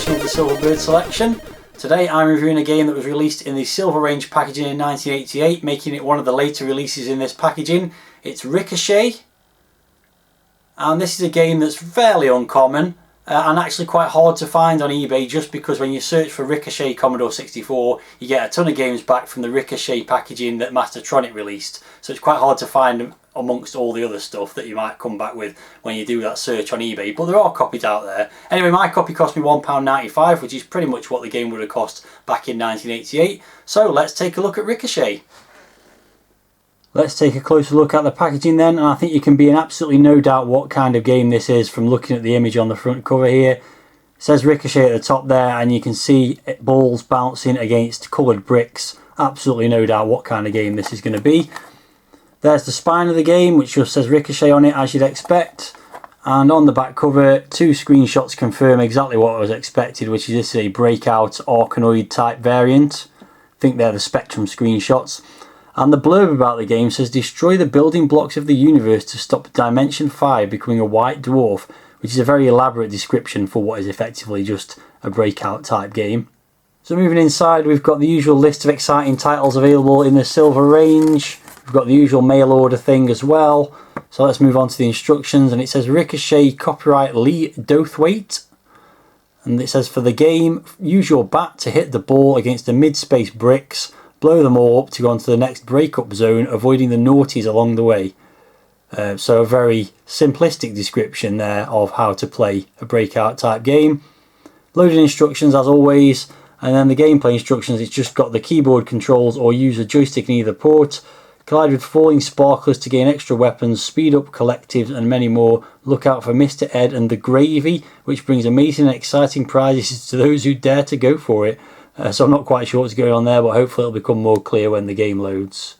edition of the Silverbird Selection. Today I'm reviewing a game that was released in the Silver Range packaging in 1988, making it one of the later releases in this packaging. It's Ricochet, and this is a game that's fairly uncommon and actually quite hard to find on eBay, just because when you search for Ricochet Commodore 64 you get a ton of games back from the Ricochet packaging that Mastertronic released, so it's quite hard to find amongst all the other stuff that you might come back with when you do that search on eBay, but there are copies out there. Anyway, my copy cost me £1.95, which is pretty much what the game would have cost back in 1988. So let's take a look at Ricochet. Let's take a closer look at the packaging then, and I think you can be in absolutely no doubt what kind of game this is from looking at the image on the front cover here. It says Ricochet at the top there, and you can see balls bouncing against coloured bricks. Absolutely no doubt what kind of game this is going to be. There's the spine of the game, which just says Ricochet on it, as you'd expect. And on the back cover, two screenshots confirm exactly what I was expected, which is this is a breakout Arkanoid type variant. I think they're the Spectrum screenshots. And the blurb about the game says, destroy the building blocks of the universe to stop Dimension 5 becoming a white dwarf, which is a very elaborate description for what is effectively just a breakout type game. So moving inside, we've got the usual list of exciting titles available in the Silver Range. We've got the usual mail order thing as well. So let's move on to the instructions, and it says Ricochet, copyright Lee Dothwaite. And it says, for the game, use your bat to hit the ball against the mid-space bricks, blow them all up to go on to the next breakup zone, avoiding the naughties along the way. So a very simplistic description there of how to play a breakout type game. Loading instructions as always, and then the gameplay instructions, it's just got the keyboard controls or use a joystick in either port. Collide with falling sparklers to gain extra weapons, speed up collectives and many more. Look out for Mr. Ed and the Gravy, which brings amazing and exciting prizes to those who dare to go for it. So I'm not quite sure what's going on there, but hopefully it'll become more clear when the game loads.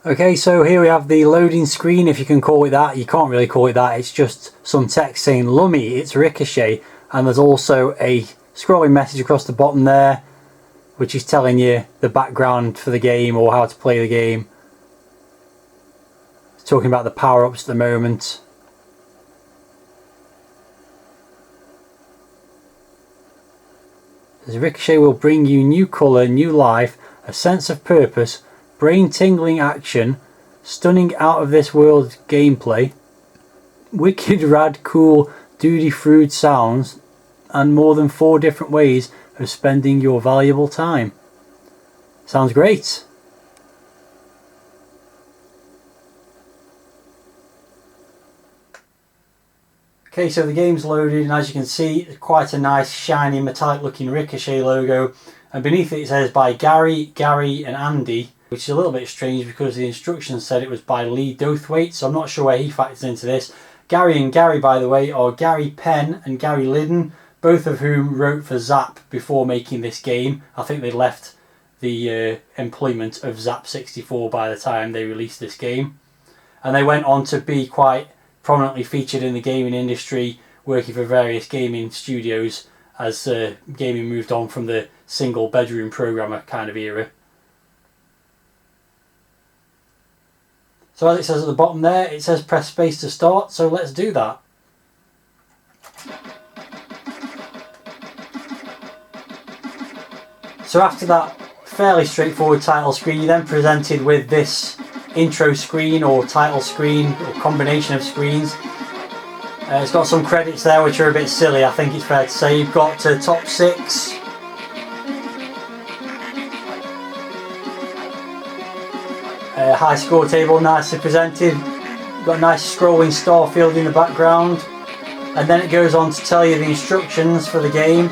Okay, so here we have the loading screen, if you can call it that. You can't really call it that, it's just some text saying, Lummy, it's Ricochet. And there's also a scrolling message across the bottom there, which is telling you the background for the game or how to play the game. It's talking about the power-ups at the moment. As Ricochet will bring you new colour, new life, a sense of purpose, brain-tingling action, stunning out-of-this-world gameplay, wicked, rad, cool, duty-fruit sounds, and more than 4 different ways of spending your valuable time. Sounds great. Okay, so the game's loaded, and as you can see, it's quite a nice shiny metallic looking Ricochet logo, and beneath it says by Gary, and Andy, which is a little bit strange because the instructions said it was by Lee Dothwaite, so I'm not sure where he factors into this. Gary and Gary, by the way, are Gary Penn and Gary Liddon, both of whom wrote for Zap before making this game. I think they left the employment of Zap 64 by the time they released this game. And they went on to be quite prominently featured in the gaming industry, working for various gaming studios as gaming moved on from the single bedroom programmer kind of era. So as it says at the bottom there, it says press space to start, so let's do that. So after that fairly straightforward title screen, you're then presented with this intro screen or title screen or combination of screens. It's got some credits there which are a bit silly, I think it's fair to say. You've got top 6. High score table nicely presented. You've got a nice scrolling star field in the background. And then it goes on to tell you the instructions for the game,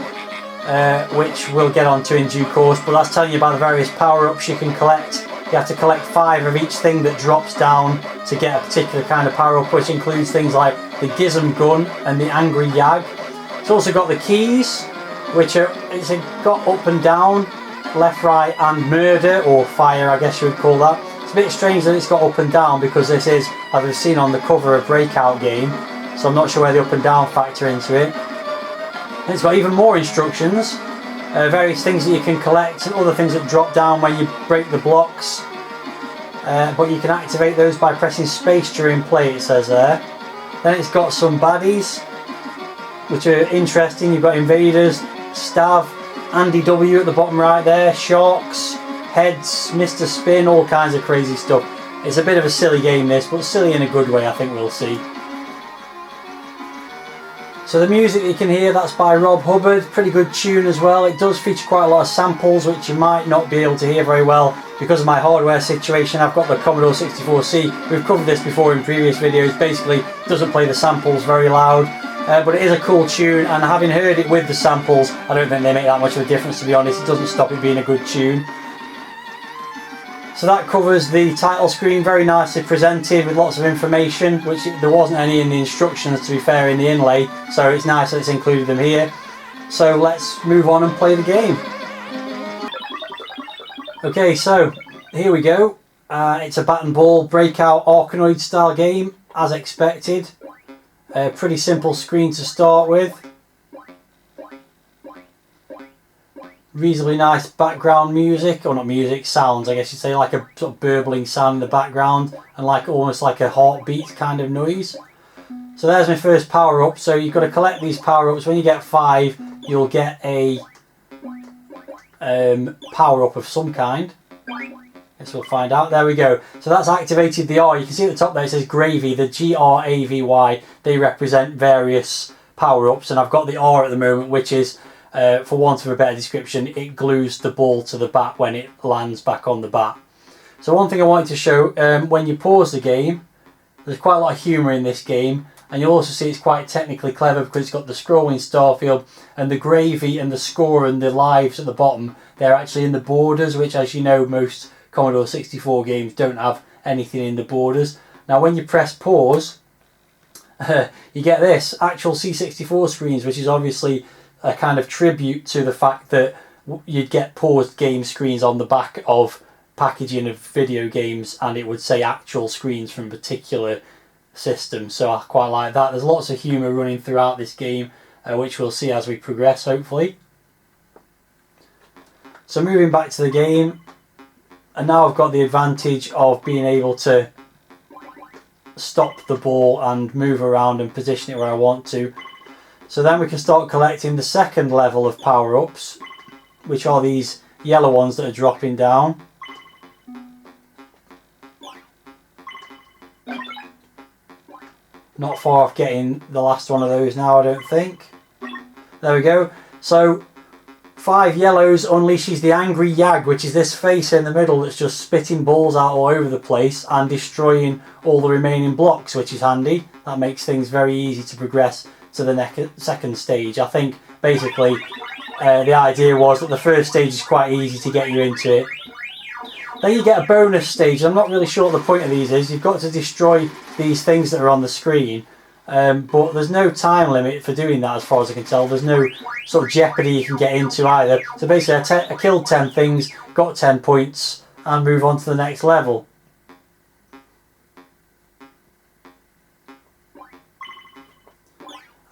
which we'll get onto in due course, but that's telling you about the various power-ups you can collect. You have to collect 5 of each thing that drops down to get a particular kind of power-up, which includes things like the Gizm Gun and the Angry Yag. It's also got the keys, which are, it's got up and down, left, right and murder, or fire I guess you would call that. It's a bit strange that it's got up and down because this is, as we've seen on the cover, a breakout game, so I'm not sure where the up and down factor into it. And it's got even more instructions, various things that you can collect and other things that drop down when you break the blocks, but you can activate those by pressing space during play, it says there. Then it's got some baddies, which are interesting. You've got invaders, Stav, Andy W at the bottom right there, sharks, heads, Mr. Spin, all kinds of crazy stuff. It's a bit of a silly game this, but silly in a good way, I think we'll see. So the music you can hear, that's by Rob Hubbard, pretty good tune as well. It does feature quite a lot of samples which you might not be able to hear very well because of my hardware situation. I've got the Commodore 64C, we've covered this before in previous videos. Basically it doesn't play the samples very loud, but it is a cool tune, and having heard it with the samples, I don't think they make that much of a difference, to be honest. It doesn't stop it being a good tune. So that covers the title screen, very nicely presented with lots of information, which there wasn't any in the instructions, to be fair, in the inlay, so it's nice that it's included them here. So let's move on and play the game. Okay, so here we go. It's a bat and ball breakout Arkanoid style game, as expected. A pretty simple screen to start with. Reasonably nice background music, or not music, sounds I guess you'd say, like a sort of burbling sound in the background and like almost like a heartbeat kind of noise. So there's my first power up. So you've got to collect these power ups. When you get 5 you'll get a power up of some kind. Guess we'll find out. There we go. So that's activated the R. You can see at the top there it says Gravy, the GRAVY. They represent various power ups, and I've got the R at the moment, which is for want of a better description, it glues the ball to the bat when it lands back on the bat. So one thing I wanted to show, when you pause the game, there's quite a lot of humour in this game, and you'll also see it's quite technically clever because it's got the scrolling star field, and the gravy and the score and the lives at the bottom, they're actually in the borders, which, as you know, most Commodore 64 games don't have anything in the borders. Now when you press pause, you get this, actual C64 screens, which is obviously a kind of tribute to the fact that you'd get paused game screens on the back of packaging of video games, and it would say actual screens from particular systems. So I quite like that. There's lots of humour running throughout this game, which we'll see as we progress, hopefully. So moving back to the game, and now I've got the advantage of being able to stop the ball and move around and position it where I want to. So then we can start collecting the second level of power-ups, which are these yellow ones that are dropping down. Not far off getting the last one of those now, I don't think. There we go. So 5 yellows unleashes the Angry Yag, which is this face in the middle that's just spitting balls out all over the place and destroying all the remaining blocks, which is handy. That makes things very easy to progress to the second stage. I think basically the idea was that the first stage is quite easy to get you into it. Then you get a bonus stage. I'm not really sure what the point of these is. You've got to destroy these things that are on the screen, but there's no time limit for doing that as far as I can tell. There's no sort of jeopardy you can get into either. So basically I killed 10 things, got 10 points and move on to the next level.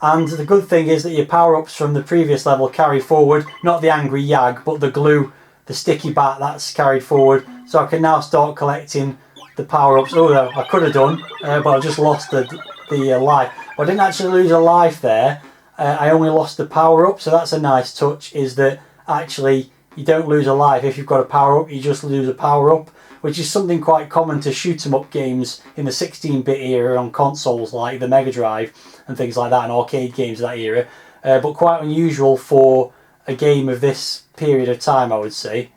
And the good thing is that your power-ups from the previous level carry forward, not the Angry Yag, but the glue, the sticky bat, that's carried forward. So I can now start collecting the power-ups. Oh, I could have done, but I just lost the life. Well, I didn't actually lose a life there. I only lost the power-up, so that's a nice touch, is that actually you don't lose a life if you've got a power-up, you just lose a power-up, which is something quite common to shoot-'em-up games in the 16-bit era on consoles like the Mega Drive and things like that, and arcade games of that era, but quite unusual for a game of this period of time, I would say.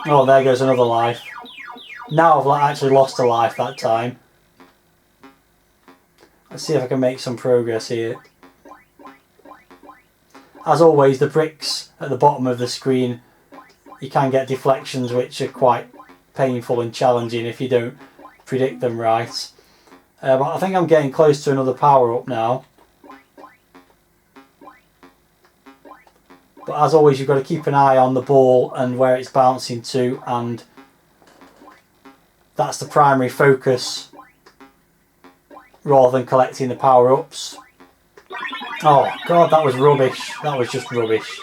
Oh, there goes another life. Now I've actually lost a life that time. Let's see if I can make some progress here. As always, the bricks at the bottom of the screen, you can get deflections which are quite painful and challenging if you don't predict them right. But I think I'm getting close to another power up now. But as always, you've got to keep an eye on the ball and where it's bouncing to, and that's the primary focus rather than collecting the power-ups. Oh god, that was rubbish. That was just rubbish.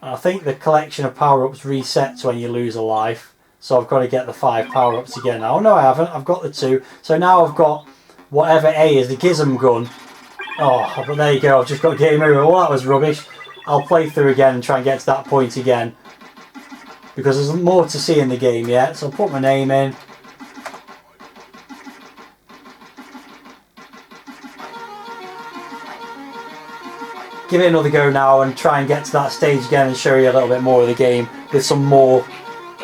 I think the collection of power-ups resets when you lose a life. So I've got to get the 5 power-ups again now. Oh no, I haven't. I've got the 2. So now I've got whatever A is, the Gizm gun. Oh, but there you go. I've just got game over. Well, that was rubbish. I'll play through again and try and get to that point again. Because there's more to see in the game yet. So I'll put my name in. Give it another go now and try and get to that stage again and show you a little bit more of the game with some more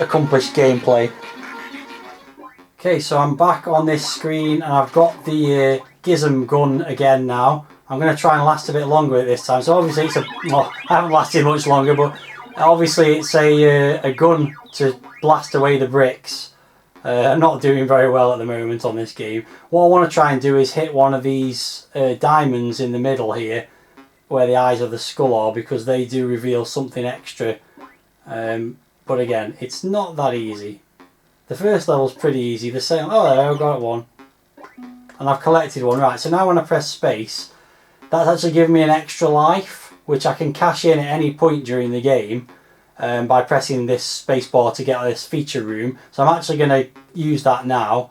accomplished gameplay. Okay, so I'm back on this screen and I've got the Gizm gun again now. I'm going to try and last a bit longer at this time. So obviously it's I haven't lasted much longer, but obviously it's a gun to blast away the bricks. I'm not doing very well at the moment on this game. What I want to try and do is hit one of these diamonds in the middle here, where the eyes of the skull are, because they do reveal something extra. But again, it's not that easy. The first level's pretty easy. The second, oh there, I've got one. And I've collected one. Right, so now when I press space, that's actually giving me an extra life, which I can cash in at any point during the game by pressing this space bar to get this feature room. So I'm actually going to use that now.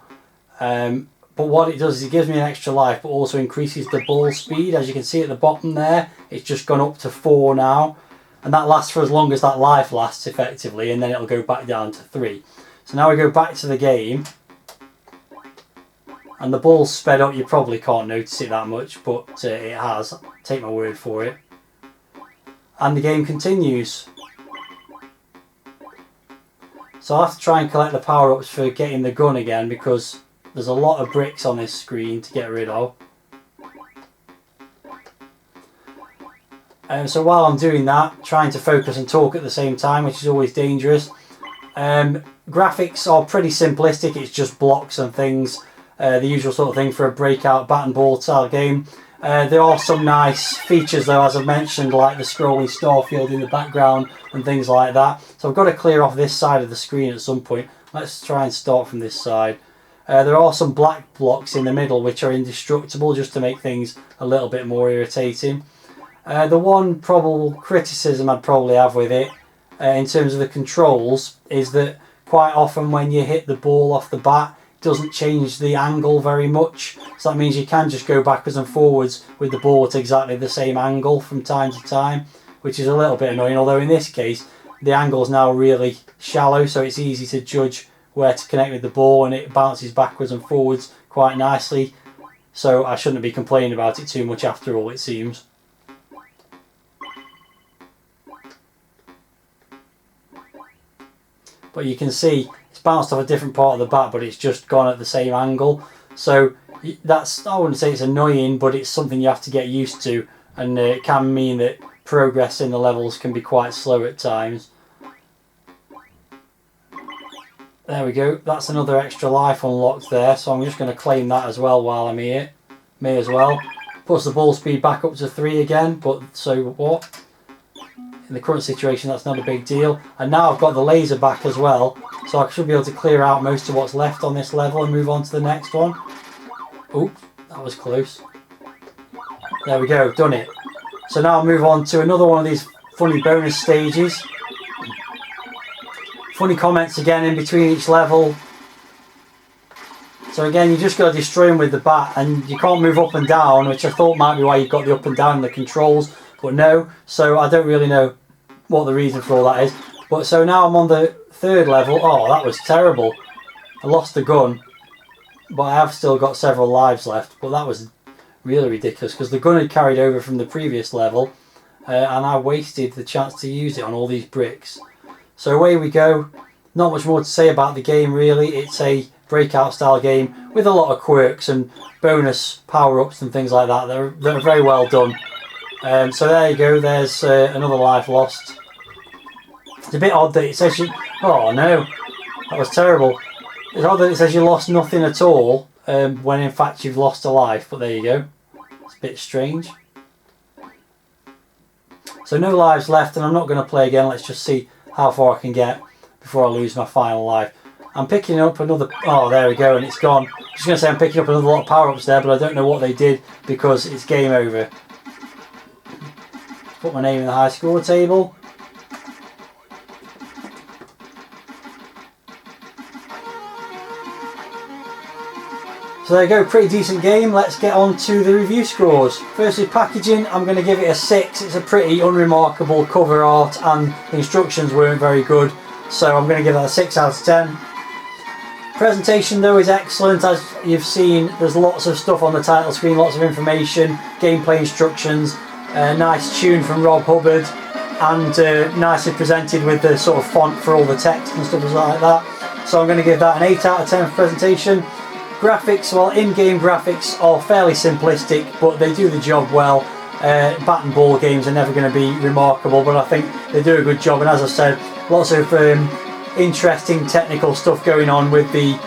But what it does is it gives me an extra life, but also increases the ball speed. As you can see at the bottom there, it's just gone up to 4 now. And that lasts for as long as that life lasts, effectively, and then it'll go back down to 3. So now we go back to the game. And the ball's sped up. You probably can't notice it that much, but it has. Take my word for it. And the game continues. So I'll have to try and collect the power-ups for getting the gun again, because there's a lot of bricks on this screen to get rid of. So while I'm doing that, trying to focus and talk at the same time, which is always dangerous. Graphics are pretty simplistic. It's just blocks and things. The usual sort of thing for a breakout bat and ball style game. There are some nice features though, as I've mentioned, like the scrolling starfield in the background and things like that. So I've got to clear off this side of the screen at some point. Let's try and start from this side. There are some black blocks in the middle which are indestructible, just to make things a little bit more irritating. The one probable criticism I'd probably have with it, in terms of the controls, is that quite often when you hit the ball off the bat, it doesn't change the angle very much. So that means you can just go backwards and forwards with the ball at exactly the same angle from time to time, which is a little bit annoying. Although in this case, the angle is now really shallow, so it's easy to judge where to connect with the ball, and it bounces backwards and forwards quite nicely. So I shouldn't be complaining about it too much after all, it seems. But you can see it's bounced off a different part of the bat, but it's just gone at the same angle. So that's, I wouldn't say it's annoying, but it's something you have to get used to, and it can mean that progress in the levels can be quite slow at times. There we go, that's another extra life unlocked there, so I'm just going to claim that as well while I'm here. May as well. Puts the ball speed back up to 3 again, but so what? In the current situation, that's not a big deal. And now I've got the laser back as well, so I should be able to clear out most of what's left on this level and move on to the next one. Oops, that was close. There we go, done it. So now I'll move on to another one of these funny bonus stages. Funny comments again in between each level. So again, you just got to destroy them with the bat, and you can't move up and down, which I thought might be why you got the up and down in the controls, but no. So I don't really know what the reason for all that is. But so now I'm on the 3rd level. Oh, that was terrible. I lost the gun, but I have still got several lives left. But that was really ridiculous, because the gun had carried over from the previous level, and I wasted the chance to use it on all these bricks. So away we go. Not much more to say about the game really. It's a breakout style game with a lot of quirks and bonus power-ups and things like that. They're very well done. So there you go, there's another life lost. It's a bit odd that it says you... Oh no, that was terrible. It's odd that it says you lost nothing at all, when in fact you've lost a life, but there you go. It's a bit strange. So no lives left, and I'm not going to play again. Let's just see how far I can get before I lose my final life. I'm picking up another... Oh, there we go, and it's gone. I was going to say I'm picking up another lot of power-ups there, but I don't know what they did because it's game over. Put my name in the high score table. So there you go, pretty decent game. Let's get on to the review scores. Firstly, packaging, I'm going to give it a 6. It's a pretty unremarkable cover art and the instructions weren't very good. So I'm going to give that a 6 out of 10. Presentation though is excellent. As you've seen, there's lots of stuff on the title screen, lots of information, gameplay instructions, a nice tune from Rob Hubbard, and nicely presented with the sort of font for all the text and stuff like that. So I'm going to give that an 8 out of 10 for presentation. Graphics, well, in-game graphics are fairly simplistic, but they do the job well. Bat and ball games are never going to be remarkable, but I think they do a good job. And as I said, lots of interesting technical stuff going on with the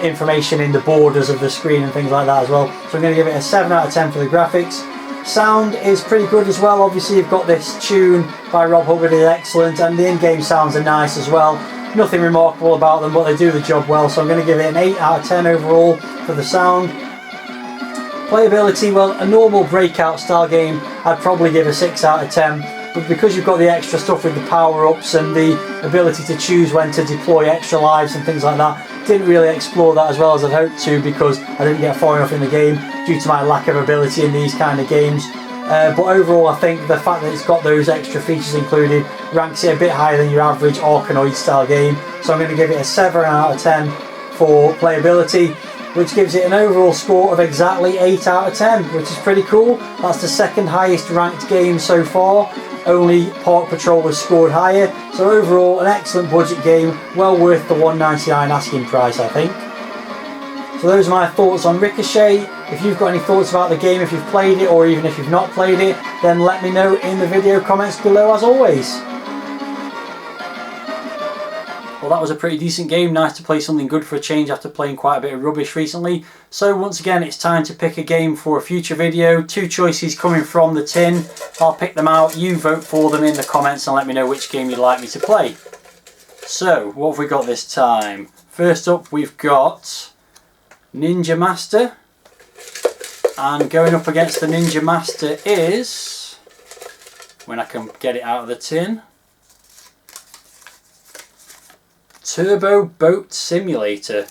information in the borders of the screen and things like that as well. So I'm going to give it a 7 out of 10 for the graphics. Sound is pretty good as well. Obviously you've got this tune by Rob Hubbard, is excellent, and the in-game sounds are nice as well. Nothing remarkable about them, but they do the job well, so I'm going to give it an 8 out of 10 overall for the sound. Playability, well, a normal breakout style game I'd probably give a 6 out of 10, but because you've got the extra stuff with the power-ups and the ability to choose when to deploy extra lives and things like that, didn't really explore that as well as I'd hoped to because I didn't get far enough in the game due to my lack of ability in these kind of games. But overall I think the fact that it's got those extra features included ranks it a bit higher than your average Arkanoid style game. So I'm going to give it a 7 out of 10 for playability, which gives it an overall score of exactly 8 out of 10, which is pretty cool. That's the second highest ranked game so far. Only Park Patrol was scored higher. So overall an excellent budget game, well worth the $1.99 asking price I think. So those are my thoughts on Ricochet. If you've got any thoughts about the game, if you've played it or even if you've not played it, then let me know in the video comments below as always. Well, that was a pretty decent game. Nice to play something good for a change after playing quite a bit of rubbish recently. So once again, it's time to pick a game for a future video. 2 choices coming from the tin. I'll pick them out. You vote for them in the comments and let me know which game you'd like me to play. So, what have we got this time? First up, we've got Ninja Master. And going up against the Ninja Master is, when I can get it out of the tin, Turbo Boat Simulator.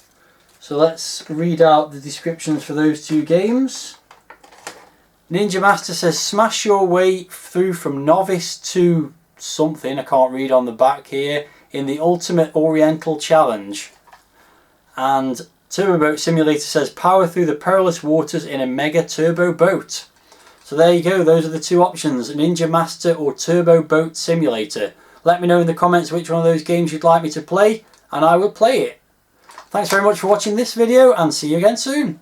So let's read out the descriptions for those 2 games. Ninja Master says smash your way through from novice to something, I can't read on the back here, in the ultimate Oriental challenge. And Turbo Boat Simulator says power through the perilous waters in a mega turbo boat. So there you go, those are the 2 options, Ninja Master or Turbo Boat Simulator. Let me know in the comments which one of those games you'd like me to play and I will play it. Thanks very much for watching this video and see you again soon.